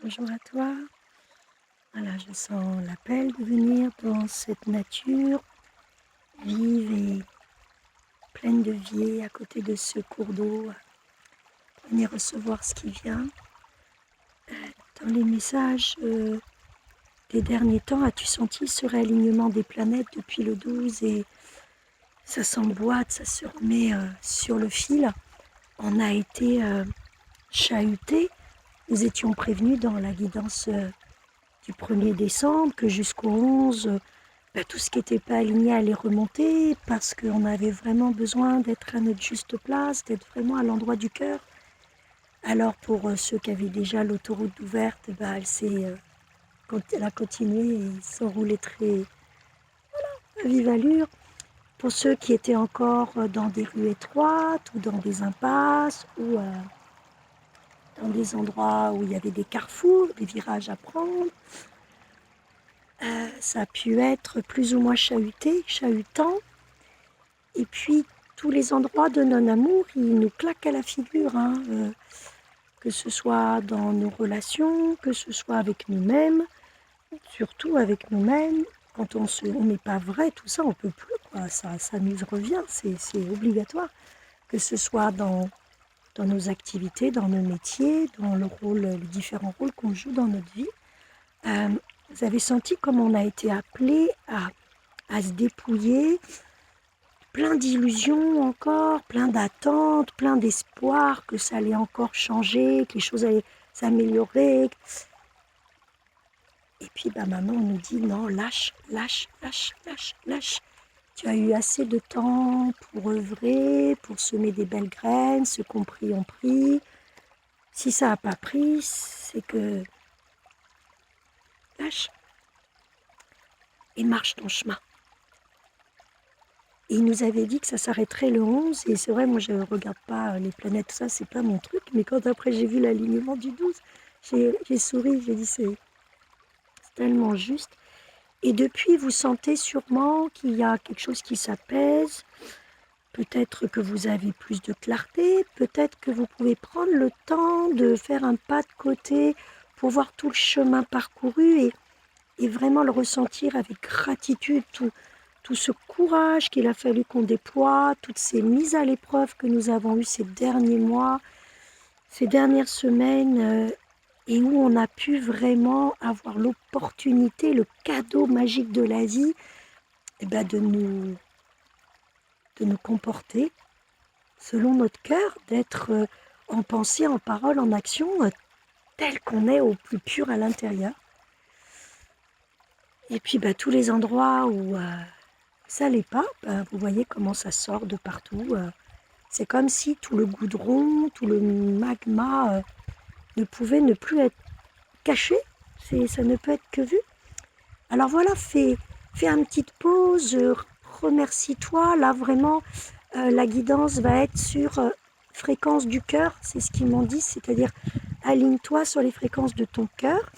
bonjour à toi. Voilà, je sens l'appel de venir dans cette nature vive et pleine de vie à côté de ce cours d'eau. Venir recevoir ce qui vient. Dans les messages des derniers temps, as-tu senti ce réalignement des planètes depuis le 12 et ça s'emboîte, ça se remet sur le fil. On a été chahutés. Nous étions prévenus dans la guidance du 1er décembre que jusqu'au 11, tout ce qui n'était pas aligné allait remonter parce qu'on avait vraiment besoin d'être à notre juste place, d'être vraiment à l'endroit du cœur. Alors pour ceux qui avaient déjà l'autoroute ouverte, elle a continué et s'enroulait très à vive allure. Pour ceux qui étaient encore dans des rues étroites ou dans des impasses ou dans des endroits où il y avait des carrefours, des virages à prendre, ça a pu être plus ou moins chahutant. Et puis, tous les endroits de non-amour, ils nous claquent à la figure, que ce soit dans nos relations, que ce soit avec nous-mêmes, surtout avec nous-mêmes. Quand on n'est pas vrai, tout ça, on ne peut plus, quoi. Ça nous revient, c'est obligatoire. Que ce soit dans nos activités, dans nos métiers, dans les différents rôles qu'on joue dans notre vie. Vous avez senti comme on a été appelé à se dépouiller, plein d'illusions encore, plein d'attentes, plein d'espoir que ça allait encore changer, que les choses allaient s'améliorer. Et puis maman nous dit non, lâche. Tu as eu assez de temps pour œuvrer, pour semer des belles graines, ceux qui ont pris ont pris. Si ça n'a pas pris, c'est que lâche et marche ton chemin. Et il nous avait dit que ça s'arrêterait le 11, et c'est vrai, moi je ne regarde pas les planètes, tout ça, c'est pas mon truc, mais quand après j'ai vu l'alignement du 12, j'ai souri, j'ai dit c'est tellement juste. Et depuis, vous sentez sûrement qu'il y a quelque chose qui s'apaise, peut-être que vous avez plus de clarté, peut-être que vous pouvez prendre le temps de faire un pas de côté pour voir tout le chemin parcouru et vraiment le ressentir avec gratitude, tout ce courage qu'il a fallu qu'on déploie, toutes ces mises à l'épreuve que nous avons eues ces derniers mois, ces dernières semaines, et où on a pu vraiment avoir l'opportunité, le cadeau magique de la vie, de nous comporter selon notre cœur, d'être en pensée, en parole, en action, tel qu'on est au plus pur à l'intérieur. Et puis tous les endroits où ça n'allait pas, vous voyez comment ça sort de partout. C'est comme si tout le goudron, tout le magma ne pouvait ne plus être caché. Ça ne peut être que vu. Alors voilà, fais une petite pause, remercie-toi. Là vraiment, la guidance va être sur fréquence du cœur, c'est ce qu'ils m'ont dit, c'est-à-dire aligne-toi sur les fréquences de ton cœur.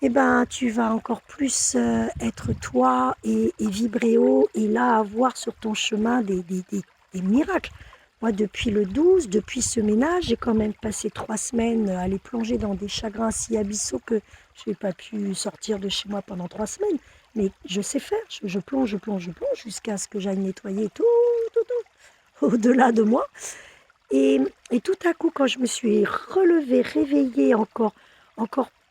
Et tu vas encore plus être toi et vibrer haut et là avoir sur ton chemin des miracles. Moi, depuis le 12, depuis ce ménage, j'ai quand même passé 3 semaines à aller plonger dans des chagrins si abyssaux que je n'ai pas pu sortir de chez moi pendant 3 semaines. Mais je sais faire, je plonge jusqu'à ce que j'aille nettoyer tout au-delà de moi. Et tout à coup, quand je me suis relevée, réveillée encore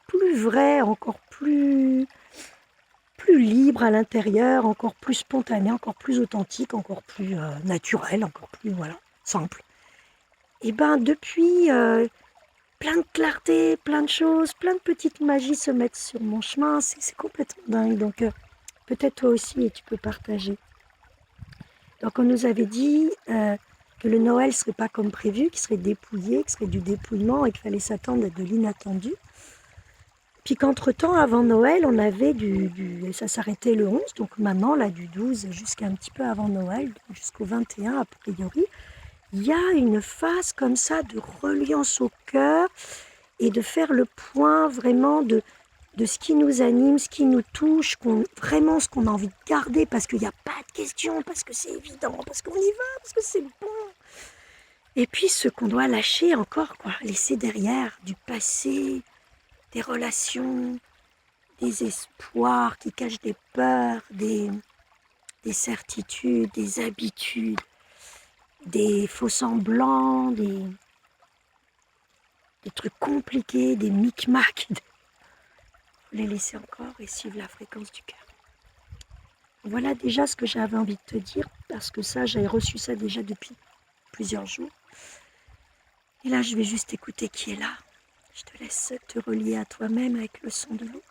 plus vrai, encore plus libre à l'intérieur, encore plus spontané, encore plus authentique, encore plus naturel, encore plus simple. Et depuis, plein de clarté, plein de choses, plein de petites magies se mettent sur mon chemin, c'est complètement dingue. Donc peut-être toi aussi et tu peux partager. Donc on nous avait dit que le Noël ne serait pas comme prévu, qu'il serait dépouillé, qu'il serait du dépouillement et qu'il fallait s'attendre à de l'inattendu. Puis qu'entre-temps, avant Noël, on avait et ça s'arrêtait le 11, donc maintenant, là, du 12 jusqu'à un petit peu avant Noël, jusqu'au 21 a priori, il y a une phase comme ça de reliance au cœur et de faire le point vraiment de ce qui nous anime, ce qui nous touche, vraiment ce qu'on a envie de garder, parce qu'il n'y a pas de question, parce que c'est évident, parce qu'on y va, parce que c'est bon. Et puis ce qu'on doit lâcher encore, laisser derrière du passé, des relations, des espoirs qui cachent des peurs, des certitudes, des habitudes, des faux semblants, des trucs compliqués, des micmacs. Les laisser encore et suivre la fréquence du cœur. Voilà déjà ce que j'avais envie de te dire, parce que ça, j'avais reçu ça déjà depuis plusieurs jours. Et là, je vais juste écouter qui est là. Je te laisse te relier à toi-même avec le son de l'eau.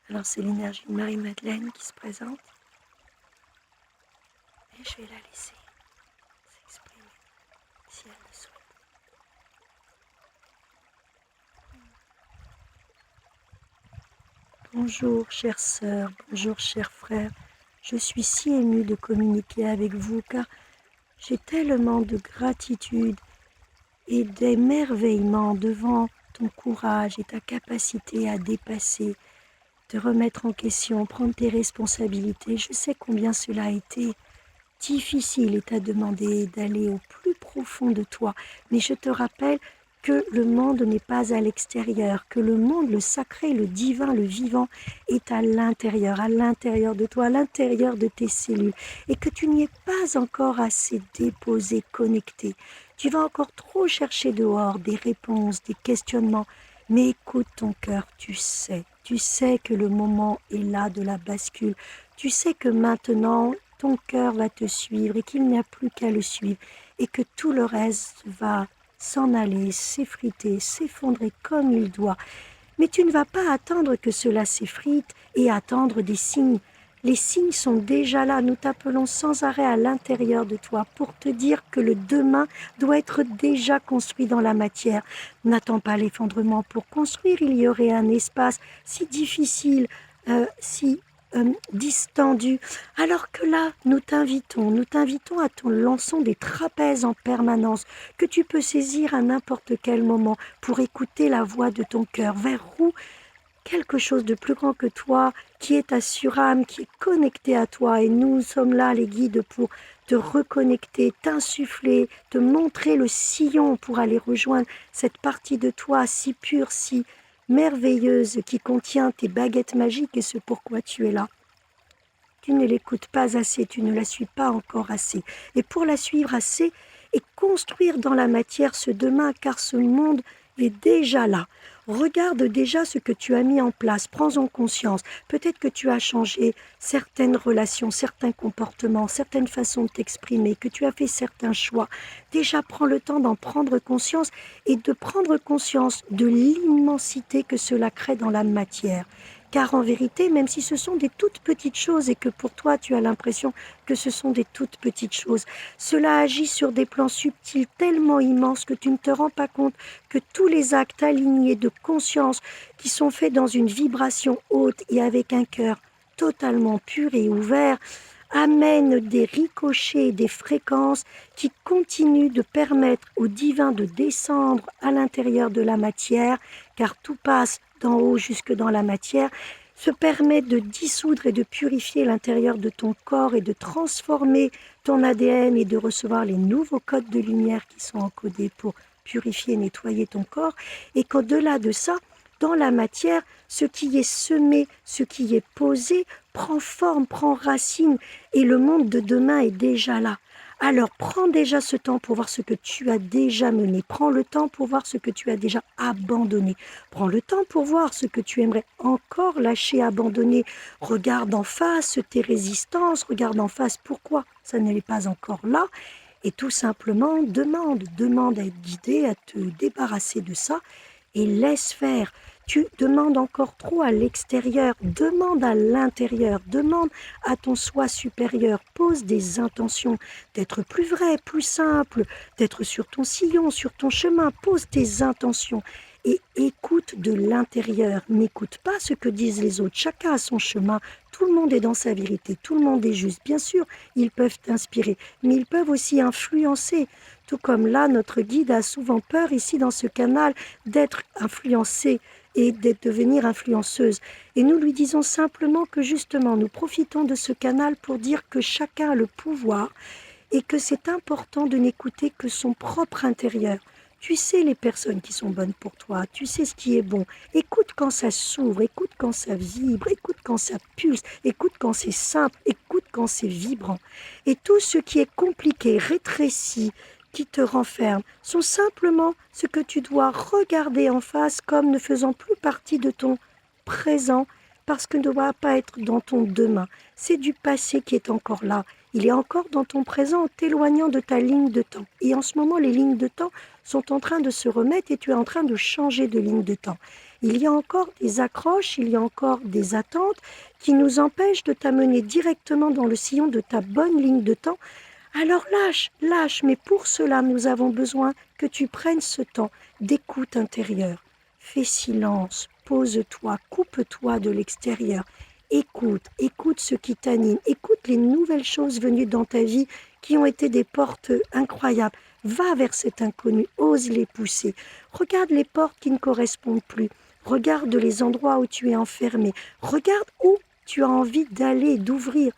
Alors, c'est l'énergie de Marie-Madeleine qui se présente. Et je vais la laisser s'exprimer si elle le souhaite. Bonjour, chère sœur, bonjour, cher frère. Je suis si émue de communiquer avec vous car j'ai tellement de gratitude et d'émerveillement devant ton courage et ta capacité à dépasser, te remettre en question, prendre tes responsabilités. Je sais combien cela a été difficile et t'a demandé d'aller au plus profond de toi. Mais je te rappelle que le monde n'est pas à l'extérieur, que le monde, le sacré, le divin, le vivant est à l'intérieur de toi, à l'intérieur de tes cellules, et que tu n'y es pas encore assez déposé, connecté. Tu vas encore trop chercher dehors des réponses, des questionnements, mais écoute ton cœur, tu sais que le moment est là de la bascule, tu sais que maintenant, ton cœur va te suivre et qu'il n'y a plus qu'à le suivre et que tout le reste va s'en aller, s'effriter, s'effondrer comme il doit. Mais tu ne vas pas attendre que cela s'effrite et attendre des signes. Les signes sont déjà là, nous t'appelons sans arrêt à l'intérieur de toi pour te dire que le demain doit être déjà construit dans la matière. N'attends pas l'effondrement pour construire, il y aurait un espace si difficile, si distendu, alors que là, nous t'invitons à ton lançon des trapèzes en permanence, que tu peux saisir à n'importe quel moment pour écouter la voix de ton cœur, vers où quelque chose de plus grand que toi, qui est ta surâme, qui est connecté à toi, et nous sommes là, les guides, pour te reconnecter, t'insuffler, te montrer le sillon pour aller rejoindre cette partie de toi si pure, si merveilleuse, qui contient tes baguettes magiques et ce pourquoi tu es là. Tu ne l'écoutes pas assez, tu ne la suis pas encore assez. Et pour la suivre assez et construire dans la matière ce demain, car ce monde est déjà là. Regarde déjà ce que tu as mis en place, prends-en conscience. Peut-être que tu as changé certaines relations, certains comportements, certaines façons de t'exprimer, que tu as fait certains choix. Déjà, prends le temps d'en prendre conscience et de prendre conscience de l'immensité que cela crée dans la matière. Car en vérité, même si ce sont des toutes petites choses et que pour toi tu as l'impression que ce sont des toutes petites choses, cela agit sur des plans subtils tellement immenses que tu ne te rends pas compte que tous les actes alignés de conscience qui sont faits dans une vibration haute et avec un cœur totalement pur et ouvert amènent des ricochets, des fréquences qui continuent de permettre au divin de descendre à l'intérieur de la matière, car tout passe d'en haut jusque dans la matière, se permet de dissoudre et de purifier l'intérieur de ton corps et de transformer ton ADN et de recevoir les nouveaux codes de lumière qui sont encodés pour purifier et nettoyer ton corps, et qu'au-delà de ça, dans la matière, ce qui est semé, ce qui est posé, prend forme, prend racine, et le monde de demain est déjà là. Alors, prends déjà ce temps pour voir ce que tu as déjà mené. Prends le temps pour voir ce que tu as déjà abandonné. Prends le temps pour voir ce que tu aimerais encore lâcher, abandonner. Regarde en face tes résistances, regarde en face pourquoi ça n'est pas encore là. Et tout simplement, demande à être guidé, à te débarrasser de ça et laisse faire. Tu demandes encore trop à l'extérieur, demande à l'intérieur, demande à ton soi supérieur, pose des intentions d'être plus vrai, plus simple, d'être sur ton sillon, sur ton chemin, pose tes intentions et écoute de l'intérieur. N'écoute pas ce que disent les autres, chacun a son chemin, tout le monde est dans sa vérité, tout le monde est juste. Bien sûr, ils peuvent t'inspirer, mais ils peuvent aussi influencer. Tout comme là, notre guide a souvent peur ici dans ce canal d'être influencé et de devenir influenceuse. Et nous lui disons simplement que justement, nous profitons de ce canal pour dire que chacun a le pouvoir et que c'est important de n'écouter que son propre intérieur. Tu sais les personnes qui sont bonnes pour toi, tu sais ce qui est bon. Écoute quand ça s'ouvre, écoute quand ça vibre, écoute quand ça pulse, écoute quand c'est simple, écoute quand c'est vibrant. Et tout ce qui est compliqué, rétréci, qui te renferme, sont simplement ce que tu dois regarder en face comme ne faisant plus partie de ton présent, parce que ne doit pas être dans ton demain. C'est du passé qui est encore là. Il est encore dans ton présent en t'éloignant de ta ligne de temps. Et en ce moment, les lignes de temps sont en train de se remettre et tu es en train de changer de ligne de temps. Il y a encore des accroches, il y a encore des attentes qui nous empêchent de t'amener directement dans le sillon de ta bonne ligne de temps. Alors lâche, lâche, mais pour cela, nous avons besoin que tu prennes ce temps d'écoute intérieure. Fais silence, pose-toi, coupe-toi de l'extérieur. Écoute, écoute ce qui t'anime, écoute les nouvelles choses venues dans ta vie qui ont été des portes incroyables. Va vers cet inconnu, ose les pousser. Regarde les portes qui ne correspondent plus. Regarde les endroits où tu es enfermé. Regarde où tu as envie d'aller, d'ouvrir.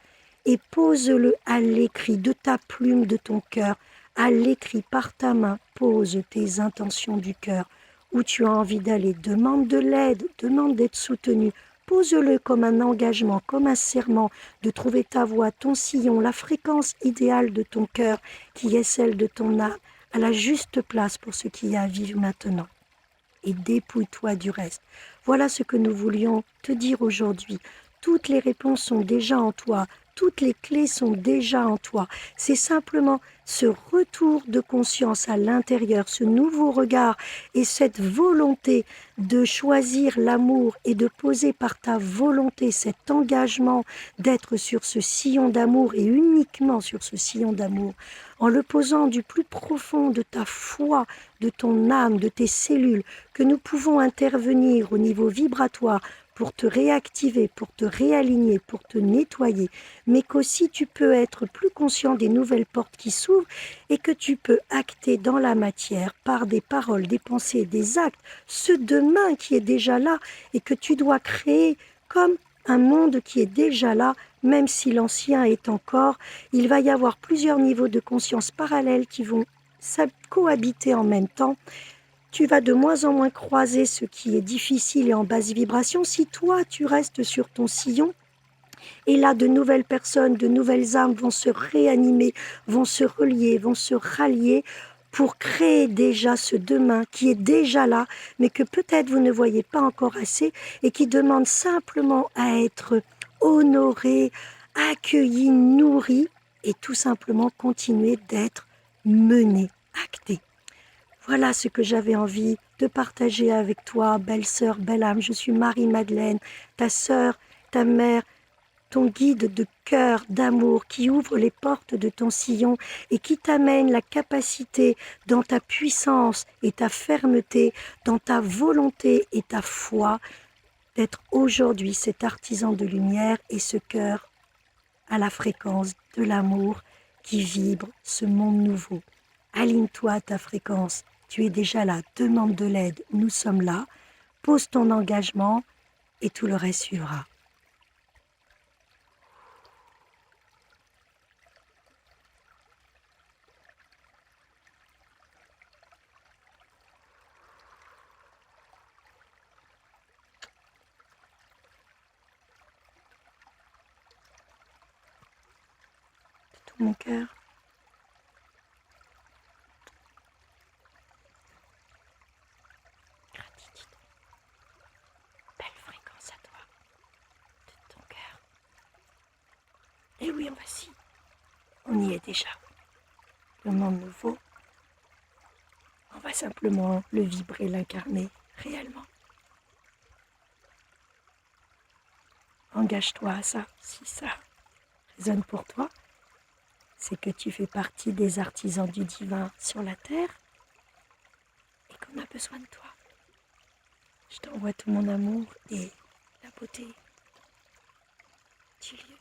Et pose-le à l'écrit, de ta plume, de ton cœur. À l'écrit, par ta main, pose tes intentions du cœur. Où tu as envie d'aller, demande de l'aide, demande d'être soutenu. Pose-le comme un engagement, comme un serment, de trouver ta voix, ton sillon, la fréquence idéale de ton cœur, qui est celle de ton âme, à la juste place pour ce qui y a à vivre maintenant. Et dépouille-toi du reste. Voilà ce que nous voulions te dire aujourd'hui. Toutes les réponses sont déjà en toi. Toutes les clés sont déjà en toi. C'est simplement ce retour de conscience à l'intérieur, ce nouveau regard et cette volonté de choisir l'amour et de poser par ta volonté cet engagement d'être sur ce sillon d'amour et uniquement sur ce sillon d'amour, en le posant du plus profond de ta foi, de ton âme, de tes cellules, que nous pouvons intervenir au niveau vibratoire pour te réactiver, pour te réaligner, pour te nettoyer, mais qu'aussi tu peux être plus conscient des nouvelles portes qui s'ouvrent et que tu peux acter dans la matière par des paroles, des pensées, des actes, ce demain qui est déjà là et que tu dois créer comme un monde qui est déjà là, même si l'ancien est encore. Il va y avoir plusieurs niveaux de conscience parallèles qui vont cohabiter en même temps. Tu vas de moins en moins croiser ce qui est difficile et en basse vibration si toi, tu restes sur ton sillon. Et là, de nouvelles personnes, de nouvelles âmes vont se réanimer, vont se relier, vont se rallier pour créer déjà ce demain qui est déjà là, mais que peut-être vous ne voyez pas encore assez et qui demande simplement à être honoré, accueilli, nourri et tout simplement continuer d'être mené, acté. Voilà ce que j'avais envie de partager avec toi, belle sœur, belle âme. Je suis Marie-Madeleine, ta sœur, ta mère, ton guide de cœur, d'amour, qui ouvre les portes de ton sillon et qui t'amène la capacité dans ta puissance et ta fermeté, dans ta volonté et ta foi, d'être aujourd'hui cet artisan de lumière et ce cœur à la fréquence de l'amour qui vibre ce monde nouveau. Aligne-toi à ta fréquence. Tu es déjà là. Demande de l'aide. Nous sommes là. Pose ton engagement et tout le reste suivra. De tout mon cœur. Gratitude. Belle fréquence à toi. De ton cœur. Et oui, on y est déjà. Le monde nouveau, on va simplement le vibrer, l'incarner réellement. Engage-toi à ça, si ça résonne pour toi. C'est que tu fais partie des artisans du divin sur la terre et qu'on a besoin de toi. Je t'envoie tout mon amour et la beauté du lieu.